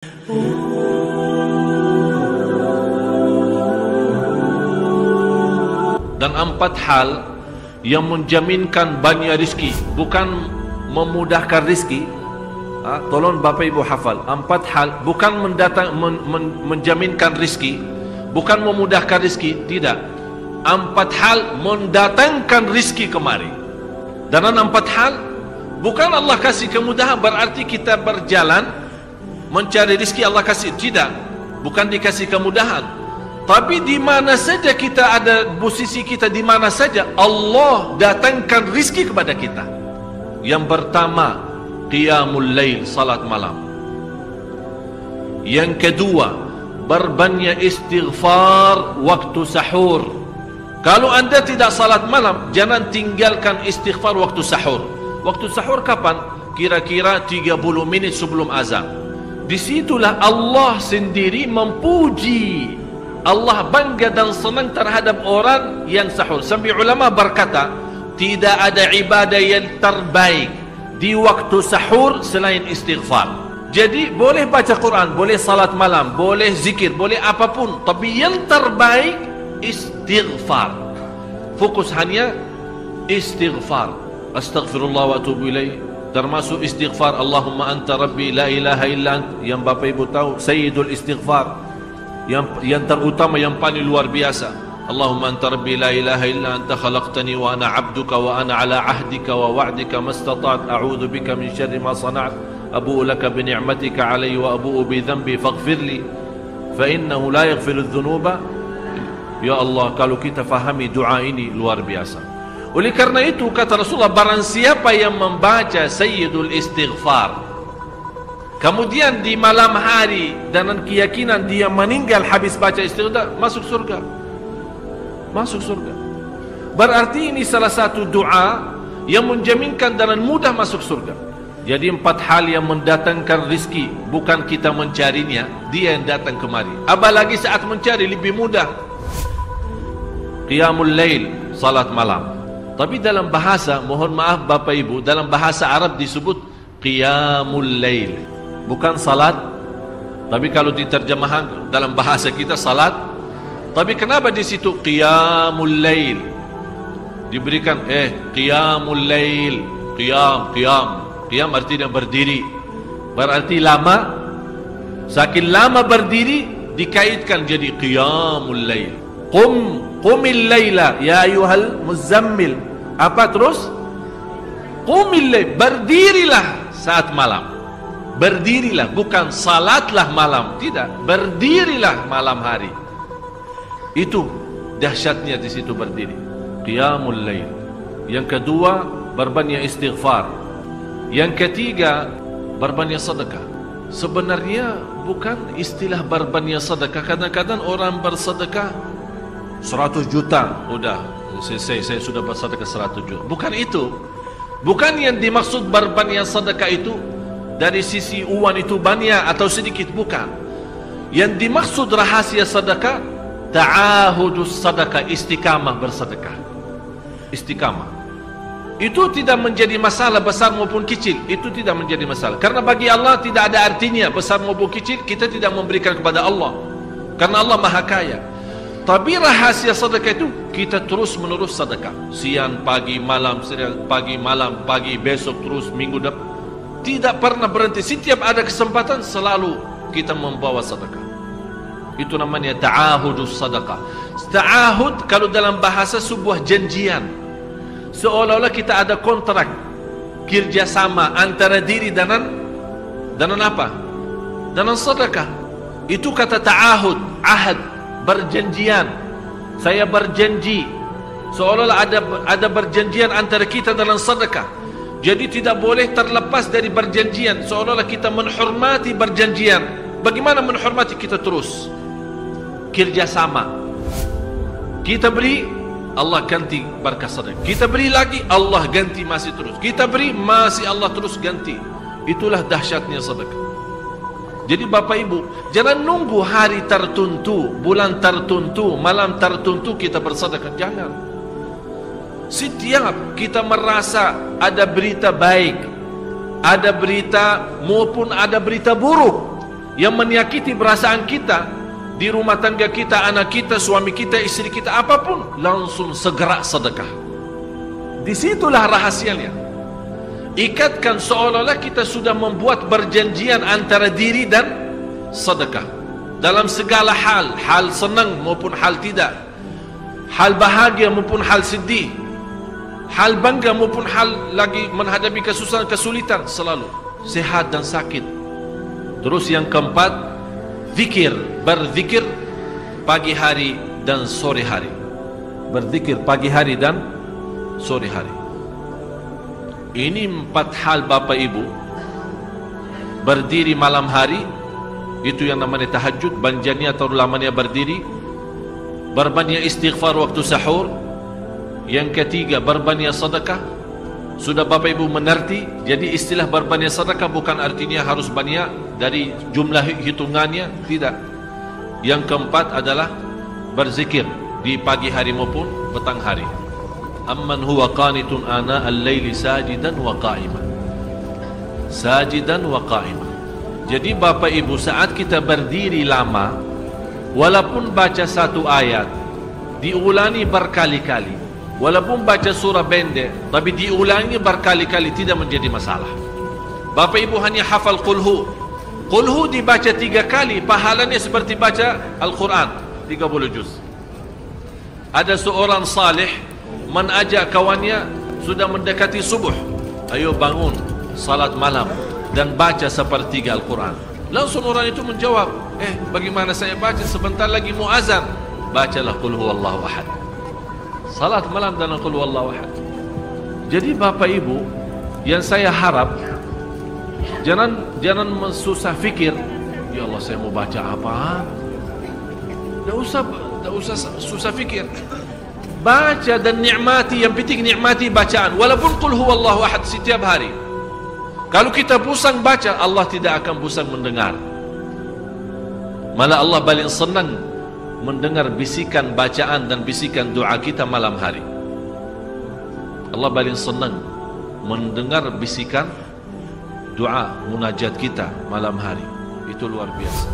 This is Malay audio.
Dan 4 hal yang menjaminkan banyak rizki, bukan memudahkan rizki. Tolong Bapak Ibu hafal, 4 hal bukan menjaminkan rizki, bukan memudahkan rizki, tidak. 4 hal mendatangkan rizki kemari. Dan 4 hal bukan Allah kasih kemudahan berarti kita berjalan mencari rizki Allah kasih, tidak. Bukan dikasih kemudahan, tapi di mana saja kita ada, posisi kita di mana saja, Allah datangkan rizki kepada kita. Yang pertama, qiyamul lail, salat malam. Yang kedua, berbanyak istighfar waktu sahur. Kalau anda tidak salat malam, jangan tinggalkan istighfar waktu sahur. Waktu sahur kapan? Kira-kira 30 menit sebelum azan. Disitulah Allah sendiri memuji, Allah bangga dan senang terhadap orang yang sahur. Sampai ulama berkata, tidak ada ibadah yang terbaik di waktu sahur selain istighfar. Jadi boleh baca Quran, boleh salat malam, boleh zikir, boleh apapun, tapi yang terbaik istighfar. Fokus hanya istighfar. Astaghfirullah wa atubu ilaih. Termasuk istighfar Allahumma anta rabbi la ilaha illa ant, yang Bapak Ibu tahu sayyidul istighfar, yang terutama, yang paling luar biasa. Allahumma anta rabbi la ilaha illa anta khalaqtani wa ana abduka wa ana ala ahdika wa wa'dika mastata'at a'udzu bika min syarri ma sana'at abu'u laka bi ni'matika alayya wa abu'u bi dhanbi faghfirli fa innahu la yaghfiru dzunuba. Ya Allah, kalau kita fahami doa ini luar biasa. Oleh karena itu kata Rasulullah, barang siapa yang membaca sayyidul istighfar, kemudian di malam hari dengan keyakinan dia meninggal habis baca istighfar, masuk surga. Masuk surga. Berarti ini salah satu doa yang menjaminkan dengan mudah masuk surga. Jadi 4 hal yang mendatangkan rizki, bukan kita mencarinya, dia yang datang kemari. Apalagi saat mencari lebih mudah. Qiyamul lail, salat malam. Tapi dalam bahasa, mohon maaf Bapak Ibu, dalam bahasa Arab disebut qiyamul lail, bukan salat. Tapi kalau diterjemahkan dalam bahasa kita salat. Tapi kenapa di situ qiyamul lail? Diberikan qiyamul lail, qiyam artinya berdiri. Berarti lama. Saking lama berdiri dikaitkan jadi qiyamul lail. Qumil laila ya ayyuhal muzammil. Apa terus? Qumil lail, berdirilah saat malam. Berdirilah, bukan salatlah malam, tidak. Berdirilah malam hari. Itu dahsyatnya di situ berdiri. Qiyamul lail. Yang kedua, berbanyak istighfar. Yang ketiga, berbanyak sedekah. Sebenarnya bukan istilah berbanyak sedekah. Kadang-kadang orang bersedekah 100 juta, udah saya sudah bersedekah 100 juta. Bukan itu. Bukan yang dimaksud berbanyak sedekah itu dari sisi uang itu banyak atau sedikit, bukan. Yang dimaksud rahasia sedekah, ta'ahudus sedekah, istiqamah bersedekah. Istiqamah. Itu tidak menjadi masalah besar maupun kecil. Itu tidak menjadi masalah. Karena bagi Allah tidak ada artinya besar maupun kecil, kita tidak memberikan kepada Allah. Karena Allah Maha Kaya. Tapi rahasia sedekah itu kita terus menerus sedekah. Siang, pagi, malam, siang, pagi, malam, pagi, besok, terus minggu depan. Tidak pernah berhenti. Setiap ada kesempatan selalu kita membawa sedekah. Itu namanya ta'ahudus sedekah. Ta'ahud kalau dalam bahasa sebuah janjian. Seolah-olah kita ada kontrak kerjasama antara diri dengan apa? Dengan sedekah. Itu kata ta'ahud, ahad. Berjanjian. Saya berjanji. Seolah-olah ada berjanjian antara kita dalam sedekah. Jadi tidak boleh terlepas dari berjanjian. Seolah-olah kita menghormati berjanjian. Bagaimana menghormati? Kita terus kerjasama. Kita beri, Allah ganti berkah sedekah. Kita beri lagi, Allah ganti masih terus. Kita beri, masih Allah terus ganti. Itulah dahsyatnya sedekah. Jadi Bapak Ibu, jangan nunggu hari tertentu, bulan tertentu, malam tertentu kita bersedekah. Jangan. Setiap kita merasa ada berita baik, ada berita maupun ada berita buruk, yang menyakiti perasaan kita di rumah tangga kita, anak kita, suami kita, istri kita, apapun, langsung segera sedekah. Disitulah rahasianya. Ikatkan seolah-olah kita sudah membuat perjanjian antara diri dan sedekah dalam segala hal, hal senang maupun hal tidak, hal bahagia maupun hal sedih, hal bangga maupun hal lagi menghadapi kesusahan, kesulitan, selalu sehat dan sakit. Terus yang keempat, zikir, berzikir pagi hari dan sore hari. Berzikir pagi hari dan sore hari. Ini 4 hal Bapak Ibu. Berdiri malam hari, itu yang namanya tahajud, banjanya atau lamanya berdiri. Berbanyak istighfar waktu sahur. Yang ketiga, berbanyak sedekah. Sudah Bapak Ibu mengerti? Jadi istilah berbanyak sedekah bukan artinya harus banyak dari jumlah hitungannya, tidak. Yang keempat adalah berzikir di pagi hari maupun petang hari. Amman huwa qanitun ana al-laili sajidan wa qa'iman. Sajidan wa qa'iman. Jadi Bapak Ibu, saat kita berdiri lama, walaupun baca satu ayat, diulangi berkali-kali. Walaupun baca surah pendek, tapi diulangi berkali-kali, tidak menjadi masalah. Bapak Ibu hanya hafal qulhu. Qulhu dibaca 3 kali, pahalanya seperti baca Al-Quran 30 juz. Ada seorang salih mengajak kawannya, sudah mendekati subuh, ayo bangun salat malam dan baca sepertiga Al-Quran. Langsung orang itu menjawab, bagaimana saya baca, sebentar lagi mau azan. Bacalah qul huwallahu ahad, salat malam dan qul huwallahu ahad. Jadi Bapak Ibu, yang saya harap jangan susah fikir, ya Allah saya mau baca apa. Tak usah susah fikir. Baca dan nikmati, yang penting nikmati bacaan. Walaupun qul huwallahu ahad setiap hari. Kalau kita pusang baca, Allah tidak akan pusang mendengar. Malah Allah paling senang mendengar bisikan bacaan dan bisikan doa kita malam hari. Allah paling senang mendengar bisikan doa munajat kita malam hari. Itu luar biasa.